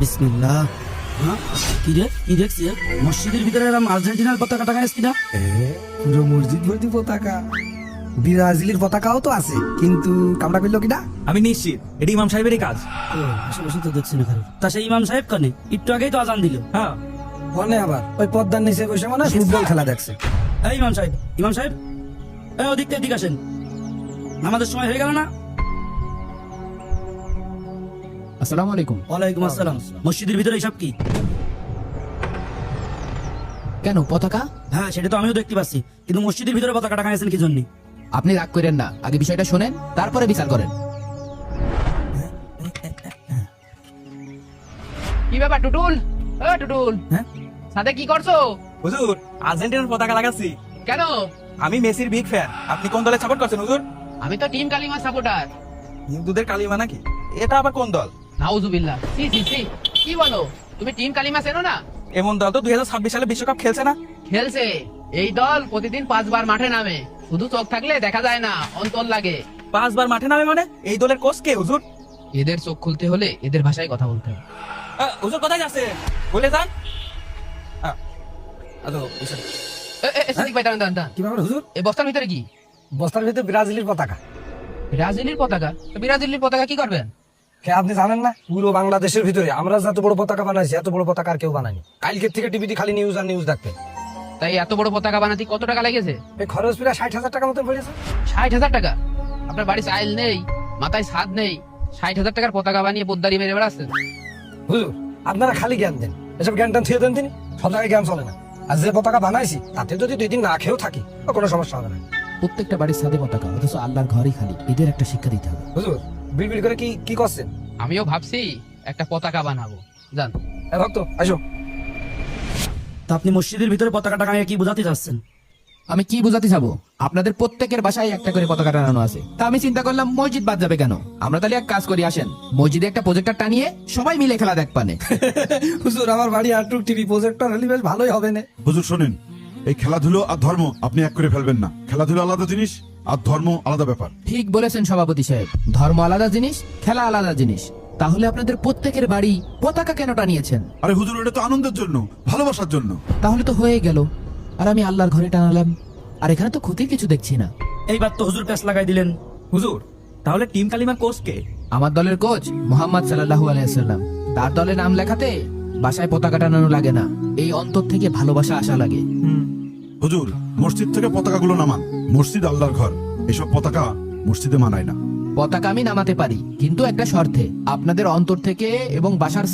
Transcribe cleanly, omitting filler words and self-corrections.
বিসমিল্লাহ। হ্যাঁ, কি রে, কি দেখছি? মসজিদের ভিতরে এরকম আর্জেন্টিনার পতাকা টাকা আসছি না? পুরো মসজিদ ভর্তি পতাকা। ব্রাজিলের পতাকাও তো আছে, কিন্তু কামড়া করলো কিনা? আমি নিশ্চিত এটা ইমাম সাহেবেরই কাজ। ও, আশেপাশে তো দেখছি না কারো। তা সেই ইমাম সাহেব কানে একটু আগেই তো আজান দিল। হ্যাঁ, মনে আবার ওই পদ্মার নিচে বসে মনে হয় ফুটবল খেলা দেখছে। এই ইমাম সাহেব, ইমাম সাহেব, এই ওদিক থেকে এদিকে আসেন। আমাদের সময় হয়ে গেল না? আসসালামু আলাইকুম। ওয়ালাইকুম আসসালাম। মসজিদের ভিতরে এইসব কি? কেন পতাকা? হ্যাঁ, সেটা তো আমিও দেখতে পাচ্ছি, কিন্তু মসজিদের ভিতরে পতাকা টাকা আছেন কি জন্য? আপনি রাগ করেন না, আগে বিষয়টা শোনেন, তারপরে বিচার করেন। কি ব্যাপার টুটুল? ও টুটুল, হ্যাঁ? সাথে কি করছো? হুজুর আর্জেন্টিনার পতাকা লাগাচ্ছি। কেন? আমি মেসির বিগ ফ্যান। আপনি কোন দলে সাপোর্ট করছেন হুজুর? আমি তো টিম কালিমা সাপোর্টার। হিন্দুদের কালিমা নাকি? এটা আবার কোন দল? নাউজুবিল্লাহ। সি সি সি, কি বলো? তুমি টিম কালিমা চেনো না? এমন দল তো 2026 সালে বিশ্বকাপ খেলছে না। খেলছে। এই দল প্রতিদিন 5 বার মাঠে নামে। শুধু চোখ থাকলে দেখা যায় না, অন্তর লাগে। 5 বার মাঠে নামে মানে? এই দলের কোচ কে হুজুর? এদের চোখ খুলতে হলে এদের ভাষায় কথা বলতে হবে। হুজুর কোথায় যাচ্ছে? বলে যান। আদো বুঝছেন। সাদিক ভাই, দাঁড়ান দাঁড়ান দাঁড়ান। কি ব্যাপার হুজুর? এই বস্তার ভিতরে কি? বস্তার ভিতরে ব্রাজিলের পতাকা। ব্রাজিলের পতাকা? তো ব্রাজিলের পতাকা কি করবেন? কে আপনি জানেন না, পুরো বাংলাদেশের ভিতরে আমরা যত বড় পতাকা বানাইছি এত বড় পতাকা আর কেউ বানায়নি। কালকের থেকে টিভিতে খালি নিউজ আর নিউজ দেখবেন। তাই এত বড় পতাকা বানাতে কত টাকা লেগেছে? এই খরচ প্রায় 60,000 টাকা মতো পড়েছে। 60,000 টাকা? আপনার বাড়ি চাইল নেই, মাথায় ছাদ নেই, 60,000 টাকার পতাকা বানিয়ে পোদ্দারি মেরে বেড়াচ্ছেন? হুজুর, আপনারা খালি জ্ঞান দেন, এসব জ্ঞান টান থিয়ে দেন তিনি। সব জায়গায় জ্ঞান চলে না। আর যে পতাকা বানাইছি তাতে যদি 2 দিন না খেয়েও থাকি তো কোনো সমস্যা হবে না। প্রত্যেকটা বাড়ির সাথে পতাকা, অথচ আল্লাহর ঘরই খালি। এদের একটা শিক্ষা দিতে হবে। হুজুর, বিড়বিড় করে কি কি করছেন? আমিও ভাবছি একটা পতাকা বানাবো। জান, এ ভক্ত আসো। তা আপনি মসজিদের ভিতরে পতাকা টাকা কি বোঝাতে চাচ্ছেন? আমি কি বোঝাতে যাবো? আপনাদের প্রত্যেকের বাসায় একটা করে পতাকা টানানো আছে। তা আমি চিন্তা করলাম মসজিদ বাদ যাবে কেন? আমরা তাহলে এক কাজ করি, আসেন মসজিদে একটা প্রজেক্টর টানিয়ে সবাই মিলে খেলা দেখ পানে। হুজুর, আমার বাড়ি আটটুক টিভি প্রজেক্টর হলে বেশ ভালোই হবে না? হুজুর শোনেন, এই খেলাধুলো আর ধর্ম আপনি এক করে ফেলবেন না। খেলাধুলো আলাদা জিনিস আর ধর্ম আলাদা ব্যাপার। ঠিক বলেছেন সভাপতি সাহেব, ধর্ম আলাদা জিনিস, খেলা আলাদা জিনিস। তাহলে আপনাদের প্রত্যেকের বাড়ি পতাকা কেন টানিয়েছেন? আরে হুজুর, এটা তো আনন্দের জন্য, ভালোবাসার জন্য। তাহলে তো হয়ে গেল। আর আমি আল্লাহর ঘরে টানালাম, আর এখানে তো ক্ষতির কিছু দেখছি না। এইবার তো হুজুর প্যাস লাগাই দিলেন। হুজুর তাহলে টিম কালিমার কোচ কে? আমার দলের কোচ মোহাম্মদ সাল্লাল্লাহু আলাইহি ওয়াসাল্লাম। তার দলের নাম লেখাতে বাসায় পতাকা টানানো লাগে না, এই অন্তর থেকে ভালোবাসা আসা লাগে। হুজুর, মসজিদ থেকে পতাকাগুলো নামান। মসজিদ আল্লাহর ঘর, এসব পতাকা মসজিদে মানায় না। পতাকা আমি নামাতে পারি, কিন্তু একটা শর্তে, আপনাদের অন্তর থেকে এবং বাসার